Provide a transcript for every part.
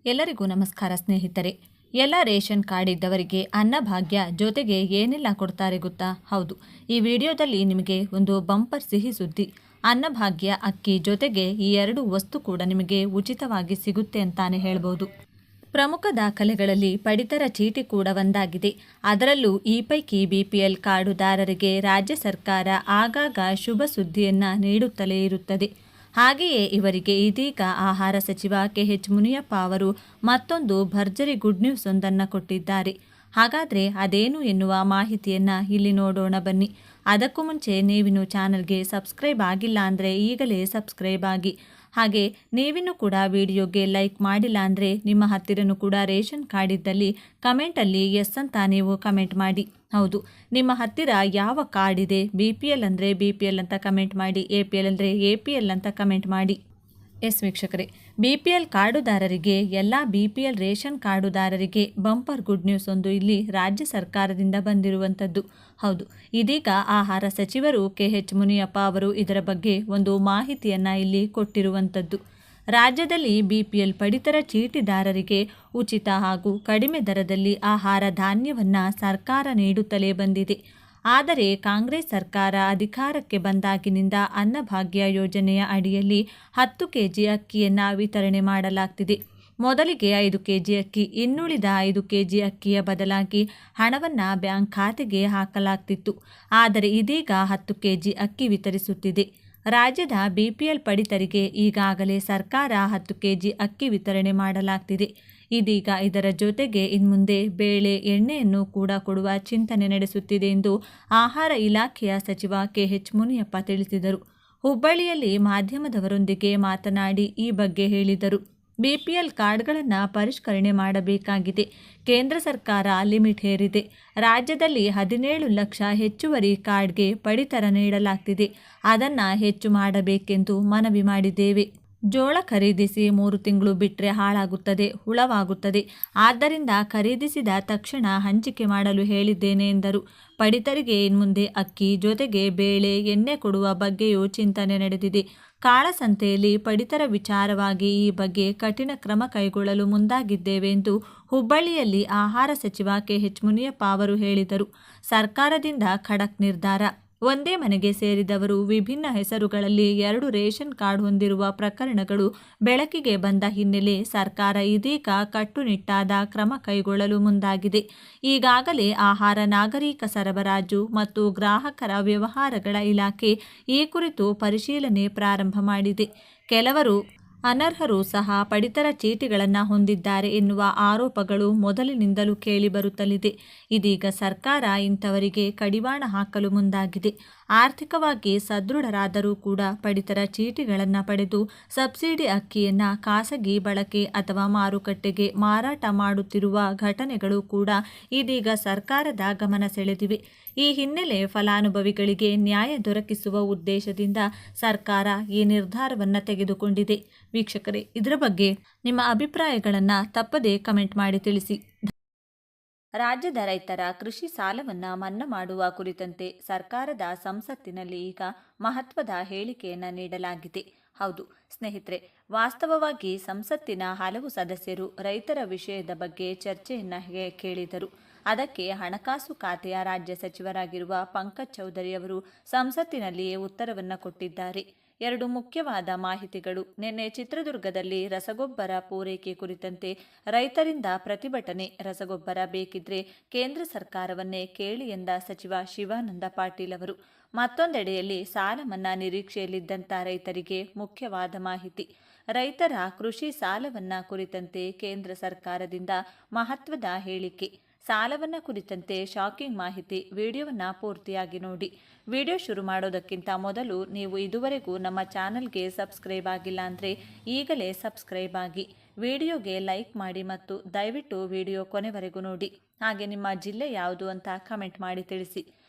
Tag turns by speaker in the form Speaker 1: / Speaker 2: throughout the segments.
Speaker 1: ಎಲ್ಲರಿಗೂ ನಮಸ್ಕಾರ ಸ್ನೇಹಿತರೆ. ಎಲ್ಲ ರೇಷನ್ ಕಾರ್ಡ್ ಇದ್ದವರಿಗೆ ಅನ್ನಭಾಗ್ಯ ಜೊತೆಗೆ ಏನೆಲ್ಲ ಕೊಡ್ತಾರೆ ಗೊತ್ತಾ? ಹೌದು, ಈ ವಿಡಿಯೋದಲ್ಲಿ ನಿಮಗೆ ಒಂದು ಬಂಪರ್ ಸಿಹಿ ಸುದ್ದಿ. ಅನ್ನಭಾಗ್ಯ ಅಕ್ಕಿ ಜೊತೆಗೆ ಈ ಎರಡು ವಸ್ತು ಕೂಡ ನಿಮಗೆ ಉಚಿತವಾಗಿ ಸಿಗುತ್ತೆ ಅಂತಾನೆ ಹೇಳ್ಬೋದು. ಪ್ರಮುಖ ದಾಖಲೆಗಳಲ್ಲಿ ಪಡಿತರ ಚೀಟಿ ಕೂಡ ಒಂದಾಗಿದೆ. ಅದರಲ್ಲೂ ಈ ಪೈಕಿ BPL ಕಾರ್ಡುದಾರರಿಗೆ ರಾಜ್ಯ ಸರ್ಕಾರ ಆಗಾಗ ಶುಭ ಸುದ್ದಿಯನ್ನು ನೀಡುತ್ತಲೇ ಇರುತ್ತದೆ. ಹಾಗೆಯೇ ಇವರಿಗೆ ಇದೀಗ ಆಹಾರ ಸಚಿವ KH ಮುನಿಯಪ್ಪ ಅವರು ಮತ್ತೊಂದು ಭರ್ಜರಿ ಗುಡ್ ನ್ಯೂಸ್ ಒಂದನ್ನು ಕೊಟ್ಟಿದ್ದಾರೆ. ಹಾಗಾದರೆ ಅದೇನು ಎನ್ನುವ ಮಾಹಿತಿಯನ್ನು ಇಲ್ಲಿ ನೋಡೋಣ ಬನ್ನಿ. ಅದಕ್ಕೂ ಮುಂಚೆ ನೀವಿನ್ನು ಚಾನಲ್ಗೆ ಸಬ್ಸ್ಕ್ರೈಬ್ ಆಗಿಲ್ಲ ಅಂದರೆ ಈಗಲೇ ಸಬ್ಸ್ಕ್ರೈಬ್ ಆಗಿ. ಹಾಗೆ ನೀವಿನ್ನೂ ಕೂಡ ವಿಡಿಯೋಗೆ ಲೈಕ್ ಮಾಡಿಲ್ಲ ಅಂದರೆ ನಿಮ್ಮ ಹತ್ತಿರನೂ ಕೂಡ ರೇಷನ್ ಕಾರ್ಡ್ ಇದ್ದಲ್ಲಿ ಕಮೆಂಟಲ್ಲಿ ಎಸ್ ಅಂತ ನೀವು ಕಮೆಂಟ್ ಮಾಡಿ. ಹೌದು, ನಿಮ್ಮ ಹತ್ತಿರ ಯಾವ ಕಾರ್ಡ್ ಇದೆ? BPL ಅಂದರೆ BPL ಅಂತ ಕಮೆಂಟ್ ಮಾಡಿ, APL ಅಂದರೆ APL ಅಂತ ಕಮೆಂಟ್ ಮಾಡಿ. ಎಸ್ ವೀಕ್ಷಕರೇ, BPL ಕಾರ್ಡುದಾರರಿಗೆ, ಎಲ್ಲ BPL ರೇಷನ್ ಕಾರ್ಡುದಾರರಿಗೆ ಬಂಪರ್ ಗುಡ್ ನ್ಯೂಸ್ ಒಂದು ಇಲ್ಲಿ ರಾಜ್ಯ ಸರ್ಕಾರದಿಂದ ಬಂದಿರುವಂಥದ್ದು. ಹೌದು, ಇದೀಗ ಆಹಾರ ಸಚಿವರು KH ಮುನಿಯಪ್ಪ ಅವರು ಇದರ ಬಗ್ಗೆ ಒಂದು ಮಾಹಿತಿಯನ್ನು ಇಲ್ಲಿ ಕೊಟ್ಟಿರುವಂಥದ್ದು. ರಾಜ್ಯದಲ್ಲಿ BPL ಪಡಿತರ ಚೀಟಿದಾರರಿಗೆ ಉಚಿತ ಹಾಗೂ ಕಡಿಮೆ ದರದಲ್ಲಿ ಆಹಾರ ಧಾನ್ಯವನ್ನು ಸರ್ಕಾರ ನೀಡುತ್ತಲೇ ಬಂದಿದೆ. ಆದರೆ ಕಾಂಗ್ರೆಸ್ ಸರ್ಕಾರ ಅಧಿಕಾರಕ್ಕೆ ಬಂದಾಗಿನಿಂದ ಅನ್ನಭಾಗ್ಯ ಯೋಜನೆಯ ಅಡಿಯಲ್ಲಿ 10 kg ಅಕ್ಕಿಯನ್ನು ವಿತರಣೆ ಮಾಡಲಾಗ್ತಿದೆ. ಮೊದಲಿಗೆ 5 kg ಅಕ್ಕಿ, ಇನ್ನುಳಿದ 5 kg ಅಕ್ಕಿಯ ಬದಲಾಗಿ ಹಣವನ್ನು ಬ್ಯಾಂಕ್ ಖಾತೆಗೆ ಹಾಕಲಾಗ್ತಿತ್ತು. ಆದರೆ ಇದೀಗ 10 kg ಅಕ್ಕಿ ವಿತರಿಸುತ್ತಿದೆ. ರಾಜ್ಯದ BPL ಪಡಿತರಿಗೆ ಈಗಾಗಲೇ ಸರ್ಕಾರ 10 kg ಅಕ್ಕಿ ವಿತರಣೆ ಮಾಡಲಾಗ್ತಿದೆ. ಇದೀಗ ಇದರ ಜೊತೆಗೆ ಇನ್ಮುಂದೆ ಬೇಳೆ, ಎಣ್ಣೆಯನ್ನು ಕೂಡ ಕೊಡುವ ಚಿಂತನೆ ನಡೆಸುತ್ತಿದೆ ಎಂದು ಆಹಾರ ಇಲಾಖೆಯ ಸಚಿವ KH ಮುನಿಯಪ್ಪ ತಿಳಿಸಿದರು. ಹುಬ್ಬಳ್ಳಿಯಲ್ಲಿ ಮಾಧ್ಯಮದವರೊಂದಿಗೆ ಮಾತನಾಡಿ ಈ ಬಗ್ಗೆ ಹೇಳಿದರು. BPL ಕಾರ್ಡ್ಗಳನ್ನು ಪರಿಷ್ಕರಣೆ ಮಾಡಬೇಕಾಗಿದೆ. ಕೇಂದ್ರ ಸರ್ಕಾರ ಲಿಮಿಟ್ ಹೇರಿದೆ. ರಾಜ್ಯದಲ್ಲಿ 17 ಲಕ್ಷ ಹೆಚ್ಚುವರಿ ಕಾರ್ಡ್ಗೆ ಪಡಿತರ ನೀಡಲಾಗ್ತಿದೆ. ಅದನ್ನು ಹೆಚ್ಚು ಮಾಡಬೇಕೆಂದು ಮನವಿ ಮಾಡಿದ್ದೇವೆ. ಜೋಳ ಖರೀದಿಸಿ 3 ತಿಂಗಳು ಬಿಟ್ಟರೆ ಹಾಳಾಗುತ್ತದೆ, ಹುಳವಾಗುತ್ತದೆ. ಆದ್ದರಿಂದ ಖರೀದಿಸಿದ ತಕ್ಷಣ ಹಂಚಿಕೆ ಮಾಡಲು ಹೇಳಿದ್ದೇನೆ ಎಂದರು. ಪಡಿತರಿಗೆ ಇನ್ಮುಂದೆ ಅಕ್ಕಿ ಜೊತೆಗೆ ಬೇಳೆ, ಎಣ್ಣೆ ಕೊಡುವ ಬಗ್ಗೆಯೂ ಚಿಂತನೆ ನಡೆದಿದೆ. ಕಾಳಸಂತೆಯಲ್ಲಿ ಪಡಿತರ ವಿಚಾರವಾಗಿ ಈ ಬಗ್ಗೆ ಕಠಿಣ ಕ್ರಮ ಕೈಗೊಳ್ಳಲು ಮುಂದಾಗಿದ್ದೇವೆ ಎಂದು ಹುಬ್ಬಳ್ಳಿಯಲ್ಲಿ ಆಹಾರ ಸಚಿವ KH ಮುನಿಯಪ್ಪ ಅವರು ಹೇಳಿದರು. ಸರ್ಕಾರದಿಂದ ಖಡಕ್ ನಿರ್ಧಾರ. ಒಂದೇ ಮನೆಗೆ ಸೇರಿದವರು ವಿಭಿನ್ನ ಹೆಸರುಗಳಲ್ಲಿ 2 ರೇಷನ್ ಕಾರ್ಡ್ ಹೊಂದಿರುವ ಪ್ರಕರಣಗಳು ಬೆಳಕಿಗೆ ಬಂದ ಹಿನ್ನೆಲೆ ಸರ್ಕಾರ ಇದೀಗ ಕಟ್ಟುನಿಟ್ಟಾದ ಕ್ರಮ ಕೈಗೊಳ್ಳಲು ಮುಂದಾಗಿದೆ. ಈಗಾಗಲೇ ಆಹಾರ, ನಾಗರಿಕ ಸರಬರಾಜು ಮತ್ತು ಗ್ರಾಹಕರ ವ್ಯವಹಾರಗಳ ಇಲಾಖೆ ಈ ಕುರಿತು ಪರಿಶೀಲನೆ ಪ್ರಾರಂಭ ಮಾಡಿದೆ. ಕೆಲವರು ಅನರ್ಹರು ಸಹ ಪಡಿತರ ಚೀಟಿಗಳನ್ನು ಹೊಂದಿದ್ದಾರೆ ಎನ್ನುವ ಆರೋಪಗಳು ಮೊದಲಿನಿಂದಲೂ ಕೇಳಿಬರುತ್ತಲಿದೆ. ಇದೀಗ ಸರ್ಕಾರ ಇಂಥವರಿಗೆ ಕಡಿವಾಣ ಹಾಕಲು ಮುಂದಾಗಿದೆ. ಆರ್ಥಿಕವಾಗಿ ಸದೃಢರಾದರೂ ಕೂಡ ಪಡಿತರ ಚೀಟಿಗಳನ್ನು ಪಡೆದು ಸಬ್ಸಿಡಿ ಅಕ್ಕಿಯನ್ನು ಖಾಸಗಿ ಬಳಕೆ ಅಥವಾ ಮಾರುಕಟ್ಟೆಗೆ ಮಾರಾಟ ಮಾಡುತ್ತಿರುವ ಘಟನೆಗಳು ಕೂಡ ಇದೀಗ ಸರ್ಕಾರದ ಗಮನ ಸೆಳೆದಿವೆ. ಈ ಹಿನ್ನೆಲೆ ಫಲಾನುಭವಿಗಳಿಗೆ ನ್ಯಾಯ ದೊರಕಿಸುವ ಉದ್ದೇಶದಿಂದ ಸರ್ಕಾರ ಈ ನಿರ್ಧಾರವನ್ನು ತೆಗೆದುಕೊಂಡಿದೆ. ವೀಕ್ಷಕರೇ, ಇದರ ಬಗ್ಗೆ ನಿಮ್ಮ ಅಭಿಪ್ರಾಯಗಳನ್ನು ತಪ್ಪದೇ ಕಮೆಂಟ್ ಮಾಡಿ ತಿಳಿಸಿ. ರಾಜ್ಯದ ರೈತರ ಕೃಷಿ ಸಾಲವನ್ನು ಮನ್ನಾ ಮಾಡುವ ಕುರಿತಂತೆ ಸರ್ಕಾರದ ಸಂಸತ್ತಿನಲ್ಲಿ ಈಗ ಮಹತ್ವದ ಹೇಳಿಕೆಯನ್ನು ನೀಡಲಾಗಿದೆ. ಹೌದು ಸ್ನೇಹಿತರೆ, ವಾಸ್ತವವಾಗಿ ಸಂಸತ್ತಿನ ಹಲವು ಸದಸ್ಯರು ರೈತರ ವಿಷಯದ ಬಗ್ಗೆ ಚರ್ಚೆಯನ್ನು ಕೇಳಿದರು. ಅದಕ್ಕೆ ಹಣಕಾಸು ಖಾತೆಯ ರಾಜ್ಯ ಸಚಿವರಾಗಿರುವ ಪಂಕಜ್ ಚೌಧರಿ ಅವರು ಸಂಸತ್ತಿನಲ್ಲಿಯೇ ಉತ್ತರವನ್ನು ಕೊಟ್ಟಿದ್ದಾರೆ. 2 ಮುಖ್ಯವಾದ ಮಾಹಿತಿಗಳು. ನಿನ್ನೆ ಚಿತ್ರದುರ್ಗದಲ್ಲಿ ರಸಗೊಬ್ಬರ ಪೂರೈಕೆ ಕುರಿತಂತೆ ರೈತರಿಂದ ಪ್ರತಿಭಟನೆ. ರಸಗೊಬ್ಬರ ಬೇಕಿದ್ರೆ ಕೇಂದ್ರ ಸರ್ಕಾರವನ್ನೇ ಕೇಳಿ ಎಂದ ಸಚಿವ ಶಿವಾನಂದ ಪಾಟೀಲ್ ಅವರು. ಮತ್ತೊಂದೆಡೆಯಲ್ಲಿ ಸಾಲ ಮನ್ನಾ ನಿರೀಕ್ಷೆಯಲ್ಲಿದ್ದಂಥ ರೈತರಿಗೆ ಮುಖ್ಯವಾದ ಮಾಹಿತಿ. ರೈತರ ಕೃಷಿ ಸಾಲವನ್ನ ಕುರಿತಂತೆ ಕೇಂದ್ರ ಸರ್ಕಾರದಿಂದ ಮಹತ್ವದ ಹೇಳಿಕೆ. ಸಾಲವನ್ನು ಕುರಿತಂತೆ ಶಾಕಿಂಗ್ ಮಾಹಿತಿ. ವಿಡಿಯೋವನ್ನು ಪೂರ್ತಿಯಾಗಿ ನೋಡಿ. ವಿಡಿಯೋ ಶುರು ಮಾಡೋದಕ್ಕಿಂತ ಮೊದಲು ನೀವು ಇದುವರೆಗೂ ನಮ್ಮ ಚಾನಲ್ಗೆ ಸಬ್ಸ್ಕ್ರೈಬ್ ಆಗಿಲ್ಲ ಅಂದರೆ ಈಗಲೇ ಸಬ್ಸ್ಕ್ರೈಬ್ ಆಗಿ, ವಿಡಿಯೋಗೆ ಲೈಕ್ ಮಾಡಿ ಮತ್ತು ದಯವಿಟ್ಟು ವಿಡಿಯೋ ಕೊನೆವರೆಗೂ ನೋಡಿ. ಹಾಗೆ ನಿಮ್ಮ ಜಿಲ್ಲೆ ಯಾವುದು ಅಂತ ಕಮೆಂಟ್ ಮಾಡಿ ತಿಳಿಸಿ.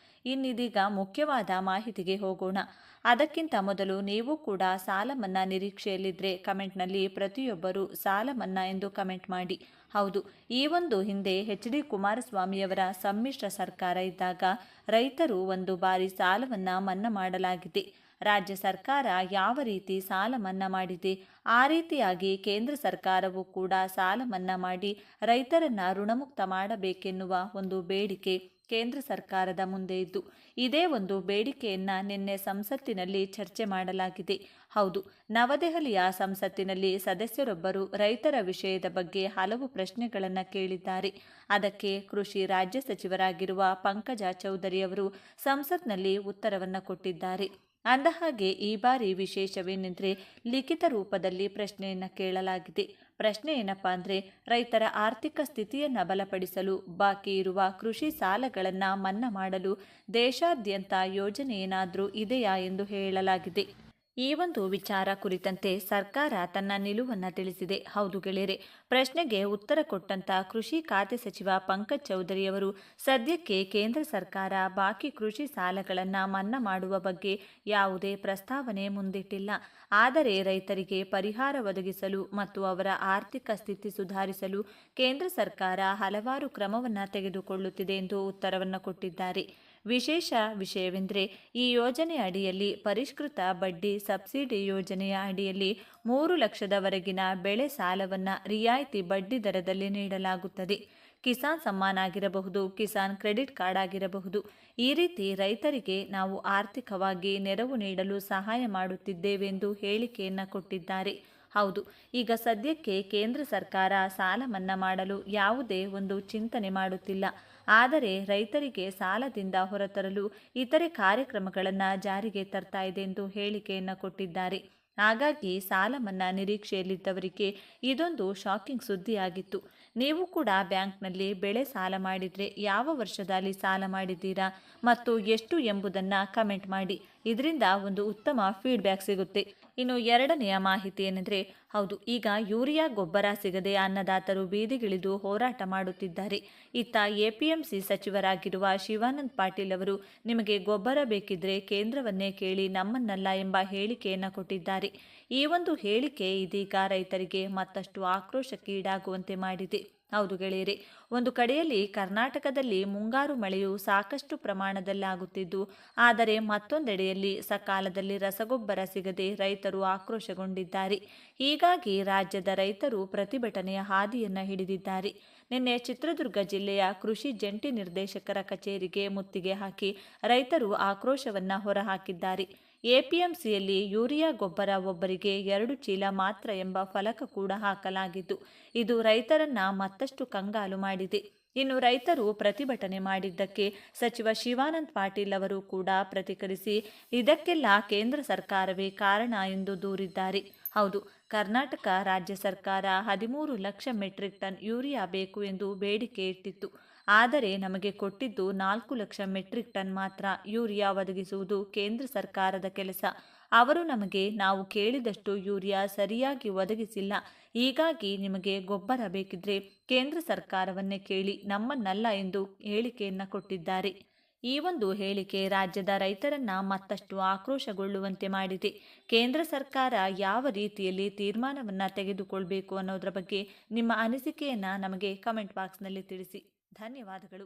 Speaker 1: ಇನ್ನಿದೀಗ ಮುಖ್ಯವಾದ ಮಾಹಿತಿಗೆ ಹೋಗೋಣ. ಅದಕ್ಕಿಂತ ಮೊದಲು ನೀವು ಕೂಡ ಸಾಲ ಮನ್ನಾ ನಿರೀಕ್ಷೆಯಲ್ಲಿದ್ದರೆ ಕಮೆಂಟ್ನಲ್ಲಿ ಪ್ರತಿಯೊಬ್ಬರು ಸಾಲ ಮನ್ನಾ ಎಂದು ಕಮೆಂಟ್ ಮಾಡಿ. ಹೌದು, ಈ ಒಂದು ಹಿಂದೆ HD ಕುಮಾರಸ್ವಾಮಿಯವರ ಸಮ್ಮಿಶ್ರ ಸರ್ಕಾರ ಇದ್ದಾಗ ರೈತರು ಒಂದು ಬಾರಿ ಸಾಲವನ್ನು ಮನ್ನಾ ಮಾಡಲಾಗಿದೆ. ರಾಜ್ಯ ಸರ್ಕಾರ ಯಾವ ರೀತಿ ಸಾಲ ಮನ್ನಾ ಮಾಡಿದೆ ಆ ರೀತಿಯಾಗಿ ಕೇಂದ್ರ ಸರ್ಕಾರವು ಕೂಡ ಸಾಲ ಮನ್ನಾ ಮಾಡಿ ರೈತರನ್ನ ಋಣಮುಕ್ತ ಮಾಡಬೇಕೆನ್ನುವ ಒಂದು ಬೇಡಿಕೆ ಕೇಂದ್ರ ಸರ್ಕಾರದ ಮುಂದೆ ಇದ್ದು ಇದೇ ಒಂದು ಬೇಡಿಕೆಯನ್ನ ನಿನ್ನೆ ಸಂಸತ್ತಿನಲ್ಲಿ ಚರ್ಚೆ ಮಾಡಲಾಗಿದೆ. ಹೌದು, ನವದೆಹಲಿಯ ಸಂಸತ್ತಿನಲ್ಲಿ ಸದಸ್ಯರೊಬ್ಬರು ರೈತರ ವಿಷಯದ ಬಗ್ಗೆ ಹಲವು ಪ್ರಶ್ನೆಗಳನ್ನು ಕೇಳಿದ್ದಾರೆ. ಅದಕ್ಕೆ ಕೃಷಿ ರಾಜ್ಯ ಸಚಿವರಾಗಿರುವ ಪಂಕಜ ಚೌಧರಿ ಅವರು ಸಂಸತ್ನಲ್ಲಿ ಉತ್ತರವನ್ನು ಕೊಟ್ಟಿದ್ದಾರೆ. ಅಂದಹಾಗೆ ಈ ಬಾರಿ ವಿಶೇಷವೇನೆಂದರೆ ಲಿಖಿತ ರೂಪದಲ್ಲಿ ಪ್ರಶ್ನೆಯನ್ನು ಕೇಳಲಾಗಿದೆ. ಪ್ರಶ್ನೆ ಏನಪ್ಪಾ ಅಂದರೆ, ರೈತರ ಆರ್ಥಿಕ ಸ್ಥಿತಿಯನ್ನು ಬಲಪಡಿಸಲು ಬಾಕಿ ಇರುವ ಕೃಷಿ ಸಾಲಗಳನ್ನು ಮನ್ನಾ ಮಾಡಲು ದೇಶಾದ್ಯಂತ ಯೋಜನೆ ಏನಾದರೂ ಇದೆಯಾ ಎಂದು ಹೇಳಲಾಗಿದೆ. ಈ ಒಂದು ವಿಚಾರ ಕುರಿತಂತೆ ಸರ್ಕಾರ ತನ್ನ ನಿಲುವನ್ನು ತಿಳಿಸಿದೆ. ಹೌದು ಗೆಳೆಯರೆ, ಪ್ರಶ್ನೆಗೆ ಉತ್ತರ ಕೊಟ್ಟಂತ ಕೃಷಿ ಖಾತೆ ಸಚಿವ ಪಂಕಜ್ ಚೌಧರಿ ಅವರು ಸದ್ಯಕ್ಕೆ ಕೇಂದ್ರ ಸರ್ಕಾರ ಬಾಕಿ ಕೃಷಿ ಸಾಲಗಳನ್ನು ಮನ್ನಾ ಮಾಡುವ ಬಗ್ಗೆ ಯಾವುದೇ ಪ್ರಸ್ತಾವನೆ ಮುಂದಿಟ್ಟಿಲ್ಲ. ಆದರೆ ರೈತರಿಗೆ ಪರಿಹಾರ ಒದಗಿಸಲು ಮತ್ತು ಅವರ ಆರ್ಥಿಕ ಸ್ಥಿತಿ ಸುಧಾರಿಸಲು ಕೇಂದ್ರ ಸರ್ಕಾರ ಹಲವಾರು ಕ್ರಮವನ್ನು ತೆಗೆದುಕೊಳ್ಳುತ್ತಿದೆ ಎಂದು ಉತ್ತರವನ್ನು ಕೊಟ್ಟಿದ್ದಾರೆ. ವಿಶೇಷ ವಿಷಯವೆಂದರೆ ಈ ಯೋಜನೆ ಅಡಿಯಲ್ಲಿ ಪರಿಷ್ಕೃತ ಬಡ್ಡಿ ಸಬ್ಸಿಡಿ ಯೋಜನೆಯ ಅಡಿಯಲ್ಲಿ 3 ಲಕ್ಷದವರೆಗಿನ ಬೆಳೆ ಸಾಲವನ್ನು ರಿಯಾಯಿತಿ ಬಡ್ಡಿ ದರದಲ್ಲಿ ನೀಡಲಾಗುತ್ತದೆ. ಕಿಸಾನ್ ಸಮ್ಮಾನ್ ಆಗಿರಬಹುದು, ಕಿಸಾನ್ ಕ್ರೆಡಿಟ್ ಕಾರ್ಡ್ ಆಗಿರಬಹುದು, ಈ ರೀತಿ ರೈತರಿಗೆ ನಾವು ಆರ್ಥಿಕವಾಗಿ ನೆರವು ನೀಡಲು ಸಹಾಯ ಮಾಡುತ್ತಿದ್ದೇವೆಂದು ಹೇಳಿಕೆಯನ್ನು ಕೊಟ್ಟಿದ್ದಾರೆ. ಹೌದು, ಈಗ ಸದ್ಯಕ್ಕೆ ಕೇಂದ್ರ ಸರ್ಕಾರ ಸಾಲ ಮನ್ನಾ ಮಾಡಲು ಯಾವುದೇ ಒಂದು ಚಿಂತನೆ ಮಾಡುತ್ತಿಲ್ಲ. ಆದರೆ ರೈತರಿಗೆ ಸಾಲದಿಂದ ಹೊರತರಲು ಇತರೆ ಕಾರ್ಯಕ್ರಮಗಳನ್ನು ಜಾರಿಗೆ ತರ್ತಾ ಇದೆ ಎಂದು ಹೇಳಿಕೆಯನ್ನು ಕೊಟ್ಟಿದ್ದಾರೆ. ಹಾಗಾಗಿ ಸಾಲ ಮನ್ನಾ ನಿರೀಕ್ಷೆಯಲ್ಲಿದ್ದವರಿಗೆ ಇದೊಂದು ಶಾಕಿಂಗ್ ಸುದ್ದಿಯಾಗಿತ್ತು. ನೀವು ಕೂಡ ಬ್ಯಾಂಕ್ನಲ್ಲಿ ಬೆಳೆ ಸಾಲ ಮಾಡಿದರೆ ಯಾವ ವರ್ಷದಲ್ಲಿ ಸಾಲ ಮಾಡಿದ್ದೀರಾ ಮತ್ತು ಎಷ್ಟು ಎಂಬುದನ್ನು ಕಮೆಂಟ್ ಮಾಡಿ. ಇದರಿಂದ ಒಂದು ಉತ್ತಮ ಫೀಡ್ಬ್ಯಾಕ್ ಸಿಗುತ್ತೆ. ಇನ್ನು ಎರಡನೆಯ ಮಾಹಿತಿ ಏನೆಂದರೆ, ಹೌದು, ಈಗ ಯೂರಿಯಾ ಗೊಬ್ಬರ ಸಿಗದೆ ಅನ್ನದಾತರು ಬೀದಿಗಿಳಿದು ಹೋರಾಟ ಮಾಡುತ್ತಿದ್ದಾರೆ. ಇತ್ತ ಎಪಿಎಂಸಿ ಸಚಿವರಾಗಿರುವ ಶಿವಾನಂದ ಪಾಟೀಲ್ ಅವರು ನಿಮಗೆ ಗೊಬ್ಬರ ಬೇಕಿದ್ರೆ ಕೇಂದ್ರವನ್ನೇ ಕೇಳಿ ನಮ್ಮನ್ನಲ್ಲ ಎಂಬ ಹೇಳಿಕೆಯನ್ನು ಕೊಟ್ಟಿದ್ದಾರೆ. ಈ ಒಂದು ಹೇಳಿಕೆ ಇದೀಗ ರೈತರಿಗೆ ಮತ್ತಷ್ಟು ಆಕ್ರೋಶಕ್ಕೀಡಾಗುವಂತೆ ಮಾಡಿದೆ. ಹೌದು ಗೆಳೆಯರೆ, ಒಂದು ಕಡೆಯಲ್ಲಿ ಕರ್ನಾಟಕದಲ್ಲಿ ಮುಂಗಾರು ಮಳೆಯು ಸಾಕಷ್ಟು ಪ್ರಮಾಣದಲ್ಲಾಗುತ್ತಿದ್ದು, ಆದರೆ ಮತ್ತೊಂದೆಡೆಯಲ್ಲಿ ಸಕಾಲದಲ್ಲಿ ರಸಗೊಬ್ಬರ ಸಿಗದೆ ರೈತರು ಆಕ್ರೋಶಗೊಂಡಿದ್ದಾರೆ. ಹೀಗಾಗಿ ರಾಜ್ಯದ ರೈತರು ಪ್ರತಿಭಟನೆಯ ಹಾದಿಯನ್ನು ಹಿಡಿದಿದ್ದಾರೆ. ನಿನ್ನೆ ಚಿತ್ರದುರ್ಗ ಜಿಲ್ಲೆಯ ಕೃಷಿ ಜಂಟಿ ನಿರ್ದೇಶಕರ ಕಚೇರಿಗೆ ಮುತ್ತಿಗೆ ಹಾಕಿ ರೈತರು ಆಕ್ರೋಶವನ್ನು ಹೊರಹಾಕಿದ್ದಾರೆ. ಎಪಿಎಂಸಿಯಲ್ಲಿ ಯೂರಿಯಾ ಗೊಬ್ಬರ ಒಬ್ಬರಿಗೆ 2 ಚೀಲ ಮಾತ್ರ ಎಂಬ ಫಲಕ ಕೂಡ ಹಾಕಲಾಗಿದ್ದು, ಇದು ರೈತರನ್ನ ಮತ್ತಷ್ಟು ಕಂಗಾಲು ಮಾಡಿದೆ. ಇನ್ನು ರೈತರು ಪ್ರತಿಭಟನೆ ಮಾಡಿದ್ದಕ್ಕೆ ಸಚಿವ ಶಿವಾನಂದ ಪಾಟೀಲ್ ಅವರು ಕೂಡ ಪ್ರತಿಕ್ರಿಯಿಸಿ ಇದಕ್ಕೆಲ್ಲ ಕೇಂದ್ರ ಸರ್ಕಾರವೇ ಕಾರಣ ಎಂದು ದೂರಿದ್ದಾರೆ. ಹೌದು, ಕರ್ನಾಟಕ ರಾಜ್ಯ ಸರ್ಕಾರ 13 ಲಕ್ಷ ಮೆಟ್ರಿಕ್ ಟನ್ ಯೂರಿಯಾ ಬೇಕು ಎಂದು ಬೇಡಿಕೆ ಇಟ್ಟಿತ್ತು. ಆದರೆ ನಮಗೆ ಕೊಟ್ಟಿದ್ದು 4 ಲಕ್ಷ ಮೆಟ್ರಿಕ್ ಟನ್ ಮಾತ್ರ. ಯೂರಿಯಾ ಒದಗಿಸುವುದು ಕೇಂದ್ರ ಸರ್ಕಾರದ ಕೆಲಸ. ಅವರು ನಮಗೆ ನಾವು ಕೇಳಿದಷ್ಟು ಯೂರಿಯಾ ಸರಿಯಾಗಿ ಒದಗಿಸಿಲ್ಲ. ಹೀಗಾಗಿ ನಿಮಗೆ ಗೊಬ್ಬರ ಬೇಕಿದ್ರೆ ಕೇಂದ್ರ ಸರ್ಕಾರವನ್ನೇ ಕೇಳಿ, ನಮ್ಮನ್ನಲ್ಲ ಎಂದು ಹೇಳಿಕೆಯನ್ನು ಕೊಟ್ಟಿದ್ದಾರೆ. ಈ ಒಂದು ಹೇಳಿಕೆ ರಾಜ್ಯದ ರೈತರನ್ನ ಮತ್ತಷ್ಟು ಆಕ್ರೋಶಗೊಳ್ಳುವಂತೆ ಮಾಡಿದೆ. ಕೇಂದ್ರ ಸರ್ಕಾರ ಯಾವ ರೀತಿಯಲ್ಲಿ ತೀರ್ಮಾನವನ್ನು ತೆಗೆದುಕೊಳ್ಬೇಕು ಅನ್ನೋದರ ಬಗ್ಗೆ ನಿಮ್ಮ ಅನಿಸಿಕೆಯನ್ನು ನಮಗೆ ಕಮೆಂಟ್ ಬಾಕ್ಸ್ನಲ್ಲಿ ತಿಳಿಸಿ. ಧನ್ಯವಾದಗಳು.